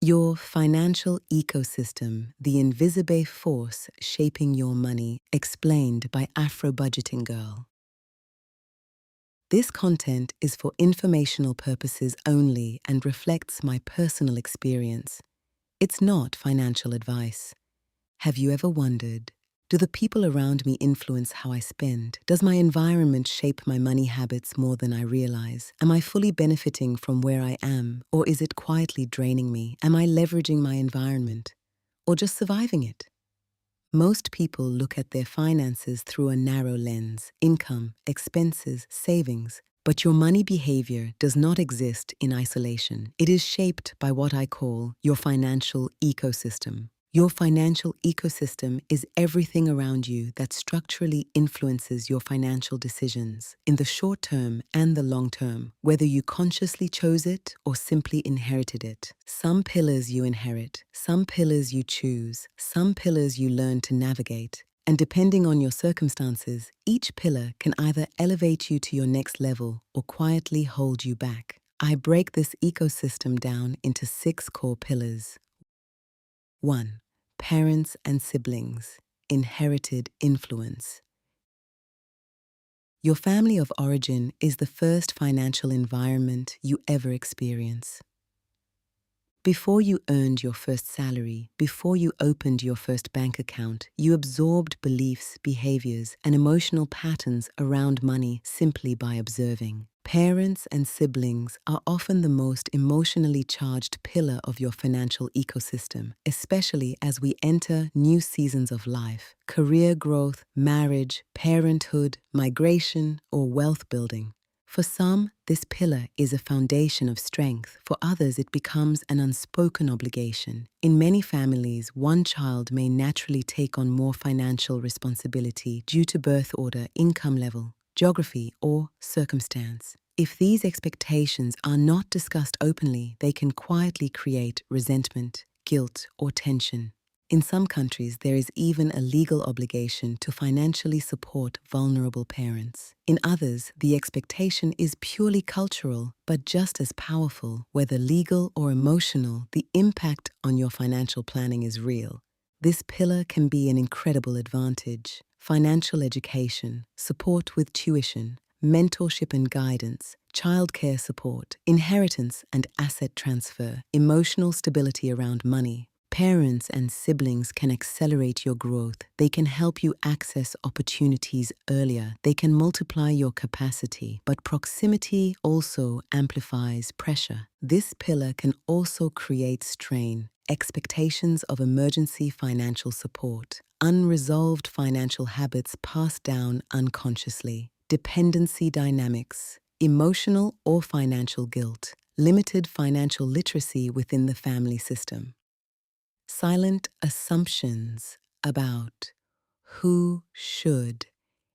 Your financial ecosystem, the invisible force shaping your money, explained by AfroBudgetinGirl. This content is for informational purposes only and reflects my personal experience. It's not financial advice. Have you ever wondered, do the people around me influence how I spend? Does my environment shape my money habits more than I realize? Am I fully benefiting from where I am, or is it quietly draining me? Am I leveraging my environment, or just surviving it? Most people look at their finances through a narrow lens: income, expenses, savings. But your money behavior does not exist in isolation. It is shaped by what I call your financial ecosystem. Your financial ecosystem is everything around you that structurally influences your financial decisions in the short term and the long term, whether you consciously chose it or simply inherited it. Some pillars you inherit, some pillars you choose, some pillars you learn to navigate. And depending on your circumstances, each pillar can either elevate you to your next level or quietly hold you back. I break this ecosystem down into 6 core pillars. 1. Parents and siblings, inherited influence. Your family of origin is the first financial environment you ever experience. Before you earned your first salary, before you opened your first bank account, you absorbed beliefs, behaviors, and emotional patterns around money simply by observing. Parents and siblings are often the most emotionally charged pillar of your financial ecosystem, especially as we enter new seasons of life: career growth, marriage, parenthood, migration, or wealth building. For some, this pillar is a foundation of strength. For others, it becomes an unspoken obligation. In many families, one child may naturally take on more financial responsibility due to birth order, income level, geography, or circumstance. If these expectations are not discussed openly, they can quietly create resentment, guilt, or tension. In some countries, there is even a legal obligation to financially support vulnerable parents. In others, the expectation is purely cultural, but just as powerful. Whether legal or emotional, the impact on your financial planning is real. This pillar can be an incredible advantage: financial education, support with tuition, mentorship and guidance, childcare support, inheritance and asset transfer, emotional stability around money. Parents and siblings can accelerate your growth. They can help you access opportunities earlier. They can multiply your capacity. But proximity also amplifies pressure. This pillar can also create strain: expectations of emergency financial support, unresolved financial habits passed down unconsciously, dependency dynamics, emotional or financial guilt, limited financial literacy within the family system. Silent assumptions about who should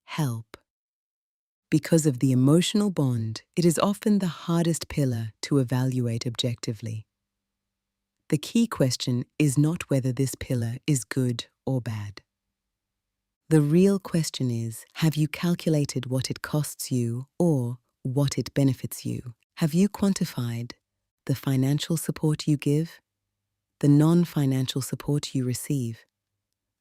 help. Because of the emotional bond, it is often the hardest pillar to evaluate objectively. The key question is not whether this pillar is good or bad. The real question is, have you calculated what it costs you or what it benefits you? Have you quantified the financial support you give, the non-financial support you receive,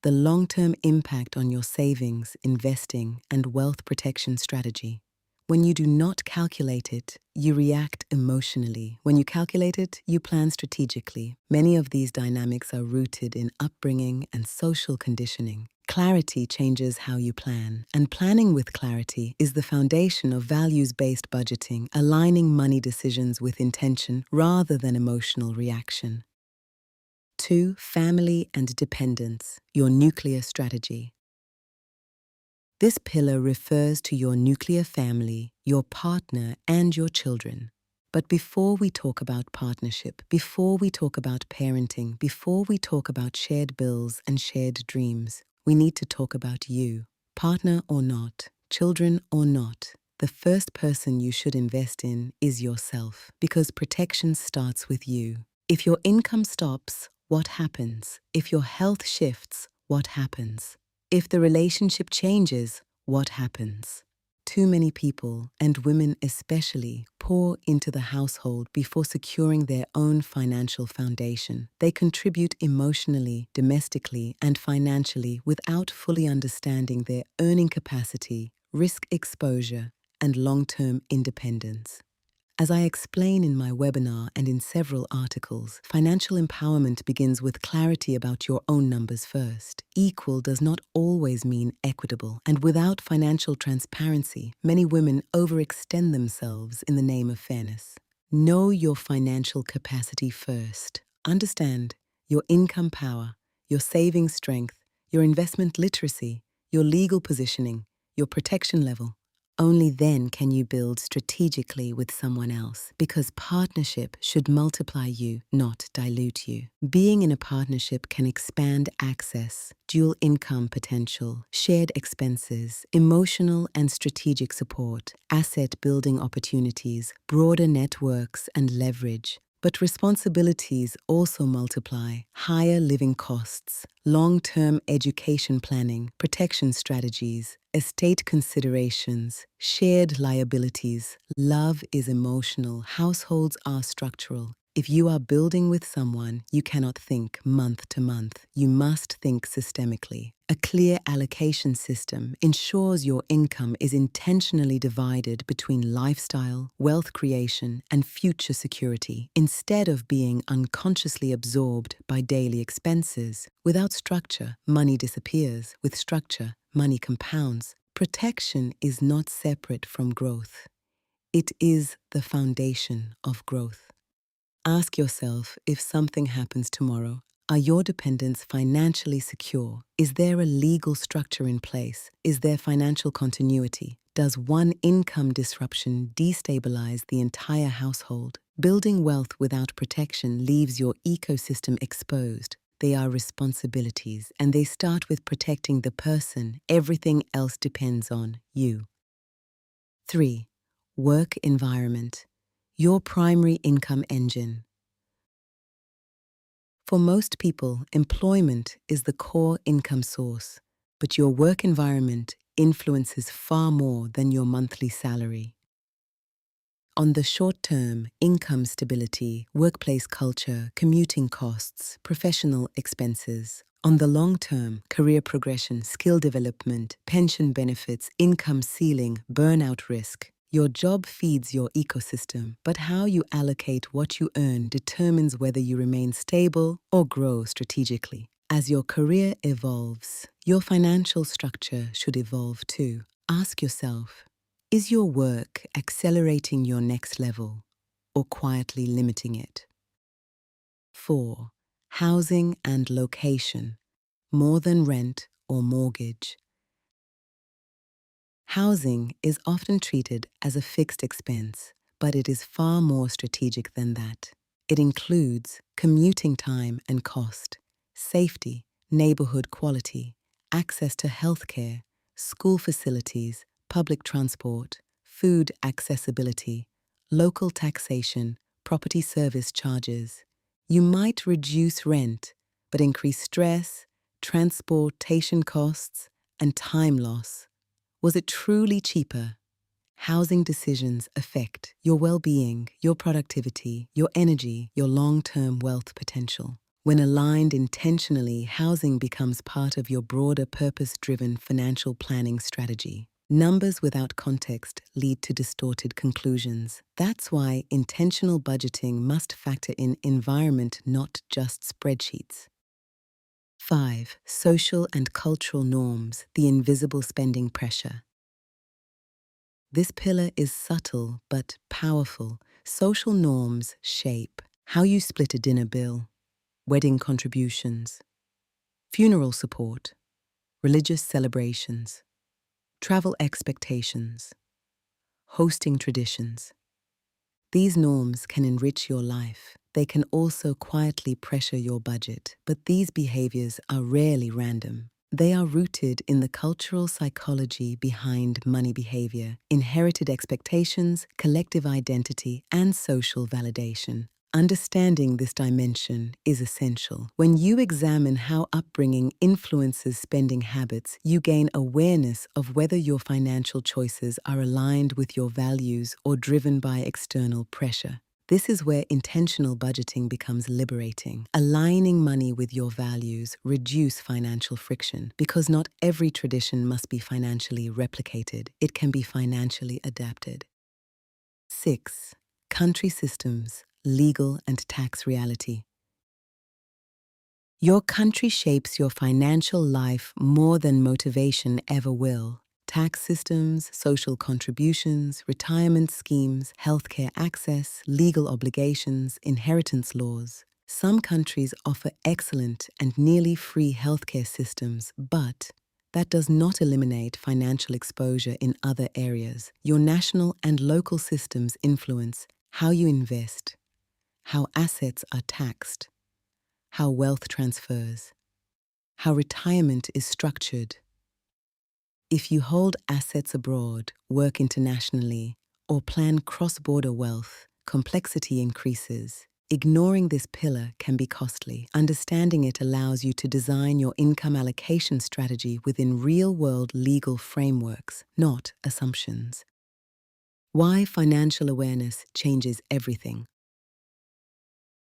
the long-term impact on your savings, investing, and wealth protection strategy? When you do not calculate it, you react emotionally. When you calculate it, you plan strategically. Many of these dynamics are rooted in upbringing and social conditioning. Clarity changes how you plan, and planning with clarity is the foundation of values-based budgeting, aligning money decisions with intention rather than emotional reaction. 2. Family and dependence, your nuclear strategy. This pillar refers to your nuclear family, your partner, and your children. But before we talk about partnership, before we talk about parenting, before we talk about shared bills and shared dreams, we need to talk about you. Partner or not, children or not, the first person you should invest in is yourself, because protection starts with you. If your income stops, what happens? If your health shifts, what happens? If the relationship changes, what happens? Too many people, and women especially, pour into the household before securing their own financial foundation. They contribute emotionally, domestically, and financially without fully understanding their earning capacity, risk exposure, and long-term independence. As I explain in my webinar and in several articles, financial empowerment begins with clarity about your own numbers first. Equal does not always mean equitable, and without financial transparency, many women overextend themselves in the name of fairness. Know your financial capacity first. Understand your income power, your saving strength, your investment literacy, your legal positioning, your protection level. Only then can you build strategically with someone else, because partnership should multiply you, not dilute you. Being in a partnership can expand access, dual income potential, shared expenses, emotional and strategic support, asset building opportunities, broader networks, and leverage. But responsibilities also multiply: higher living costs, long-term education planning, protection strategies, estate considerations, shared liabilities. Love is emotional, households are structural. If you are building with someone, you cannot think month to month. You must think systemically. A clear allocation system ensures your income is intentionally divided between lifestyle, wealth creation, and future security, instead of being unconsciously absorbed by daily expenses. Without structure, money disappears. With structure, money compounds. Protection is not separate from growth. It is the foundation of growth. Ask yourself, if something happens tomorrow, are your dependents financially secure? Is there a legal structure in place? Is there financial continuity? Does one income disruption destabilize the entire household? Building wealth without protection leaves your ecosystem exposed. They are responsibilities, and they start with protecting the person. Everything else depends on you. 3. Work environment. Your primary income engine. For most people, employment is the core income source, but your work environment influences far more than your monthly salary. On the short term, income stability, workplace culture, commuting costs, professional expenses. On the long term, career progression, skill development, pension benefits, income ceiling, burnout risk. Your job feeds your ecosystem, but how you allocate what you earn determines whether you remain stable or grow strategically. As your career evolves, your financial structure should evolve too. Ask yourself, is your work accelerating your next level or quietly limiting it? 4. Housing and location. More than rent or mortgage. Housing is often treated as a fixed expense, but it is far more strategic than that. It includes commuting time and cost, safety, neighborhood quality, access to healthcare, school facilities, public transport, food accessibility, local taxation, property service charges. You might reduce rent, but increase stress, transportation costs, and time loss. Was it truly cheaper? Housing decisions affect your well-being, your productivity, your energy, your long-term wealth potential. When aligned intentionally, housing becomes part of your broader purpose-driven financial planning strategy. Numbers without context lead to distorted conclusions. That's why intentional budgeting must factor in environment, not just spreadsheets. 5. Social and cultural norms, the invisible spending pressure. This pillar is subtle but powerful. Social norms shape how you split a dinner bill, wedding contributions, funeral support, religious celebrations, travel expectations, hosting traditions. These norms can enrich your life. They can also quietly pressure your budget, but these behaviors are rarely random. They are rooted in the cultural psychology behind money behavior, inherited expectations, collective identity, and social validation. understanding this dimension is essential. When you examine how upbringing influences spending habits, you gain awareness of whether your financial choices are aligned with your values or driven by external pressure. This is where intentional budgeting becomes liberating. Aligning money with your values reduce financial friction because not every tradition must be financially replicated. It can be financially adapted. 6. Country systems, legal and tax reality. Your country shapes your financial life more than motivation ever will. Tax systems, social contributions, retirement schemes, healthcare access, legal obligations, inheritance laws. Some countries offer excellent and nearly free healthcare systems, but that does not eliminate financial exposure in other areas. Your national and local systems influence how you invest, how assets are taxed, how wealth transfers, how retirement is structured. If you hold assets abroad, work internationally, or plan cross-border wealth, complexity increases. Ignoring this pillar can be costly. Understanding it allows you to design your income allocation strategy within real-world legal frameworks, not assumptions. Why financial awareness changes everything.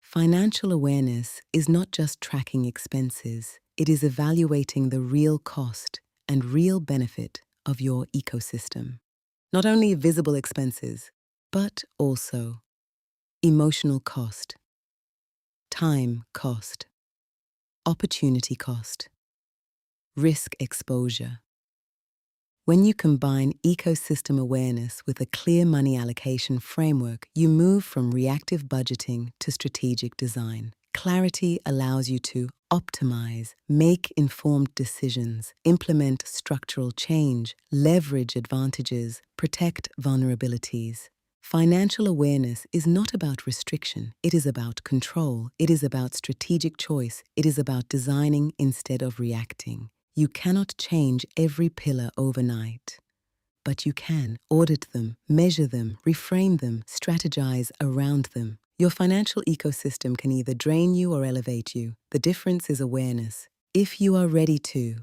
Financial awareness is not just tracking expenses, it is evaluating the real cost and real benefit of your ecosystem. Not only visible expenses, but also emotional cost, time cost, opportunity cost, risk exposure. When you combine ecosystem awareness with a clear money allocation framework, you move from reactive budgeting to strategic design. Clarity allows you to optimize, make informed decisions, implement structural change, leverage advantages, protect vulnerabilities. Financial awareness is not about restriction. It is about control. It is about strategic choice. It is about designing instead of reacting. You cannot change every pillar overnight, but you can audit them, measure them, reframe them, strategize around them. Your financial ecosystem can either drain you or elevate you. The difference is awareness. If you are ready to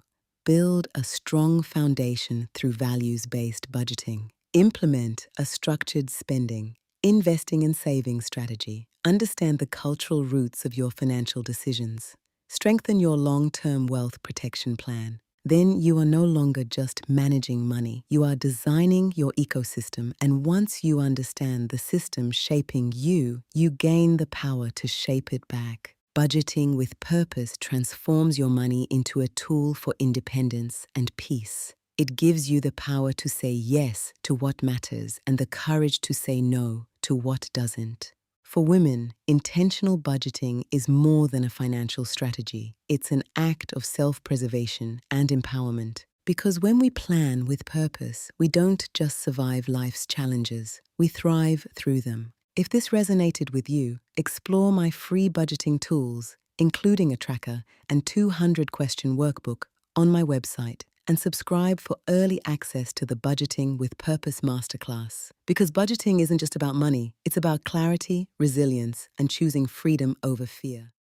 build a strong foundation through values-based budgeting, implement a structured spending, investing and saving strategy, understand the cultural roots of your financial decisions, strengthen your long-term wealth protection plan, then you are no longer just managing money. You are designing your ecosystem, and once you understand the system shaping you, you gain the power to shape it back. Budgeting with purpose transforms your money into a tool for independence and peace. It gives you the power to say yes to what matters and the courage to say no to what doesn't. For women, intentional budgeting is more than a financial strategy. It's an act of self-preservation and empowerment. Because when we plan with purpose, we don't just survive life's challenges, we thrive through them. If this resonated with you, explore my free budgeting tools, including a tracker and 200-question workbook, on my website, and subscribe for early access to the Budgeting with Purpose Masterclass. Because budgeting isn't just about money, it's about clarity, resilience, and choosing freedom over fear.